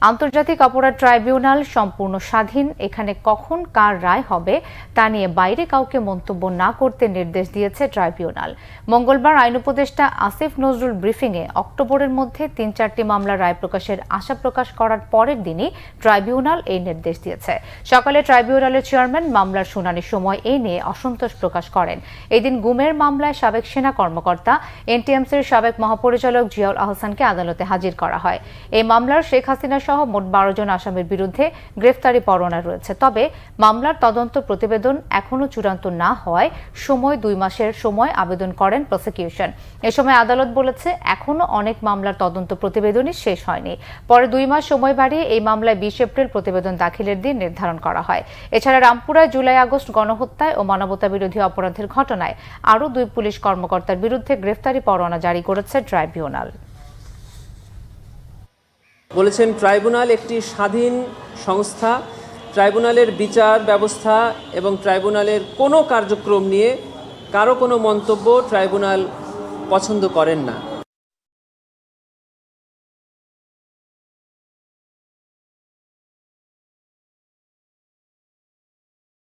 আন্তর্জাতিক অপরাধ ট্রাইব্যুনাল সম্পূর্ণ স্বাধীন। এখানে কখন কার রায় হবে তা নিয়ে বাইরে কাউকে মন্তব্য না করতে নির্দেশ দিয়েছে ট্রাইব্যুনাল। মঙ্গলবার আইন উপদেষ্টা আসিফ নজরুল ব্রিফিংয়ে অক্টোবরের মধ্যে ৩-৪টি মামলার রায় প্রকাশের আশা প্রকাশ করার পরের দিনই ট্রাইব্যুনাল এই নির্দেশ দিয়েছে। সকালে ট্রাইব্যুনালের চেয়ারম্যান মামলার শুনানির সময় এই নিয়ে অসন্তোষ প্রকাশ করেন। এদিন গুমের মামলায় সাবেক সেনা কর্মকর্তা এনটিএমসির সাবেক মহাপরিচালক জিয়াউল আহসানকে আদালতে হাজির করা হয়। এই মামলার শেখ হাসিনা সহ মোট ১২ জন আসামির বিরুদ্ধে গ্রেফতারি পরোয়ানা রয়েছে। তবে মামলার তদন্ত প্রতিবেদন এখনো চূড়ান্ত না হওয়ায় ২ মাসের সময় আবেদন করেন প্রসিকিউশন। এ সময় আদালত বলেছে এখনো অনেক মামলার তদন্ত প্রতিবেদনই শেষ হয়নি। পরে ২ মাস সময় বাড়িয়ে এই মামলায় ২০ এপ্রিল প্রতিবেদন দাখিলের দিন নির্ধারণ করা হয়। এছাড়া রামপুরায় জুলাই-আগস্ট গণহত্যায় ও মানবতাবিরোধী অপরাধের ঘটনায় আরও ২ পুলিশ কর্মকর্তার বিরুদ্ধে গ্রেফতারি পরোয়ানা জারি করেছে ট্রাইব্যুনাল। বলেছেন ট্রাইব্যুনাল একটি স্বাধীন সংস্থা। ট্রাইব্যুনালের বিচার ব্যবস্থা এবং ট্রাইব্যুনালের কোনো কার্যক্রম নিয়ে কারো কোনো মন্তব্য ট্রাইব্যুনাল পছন্দ করেন না।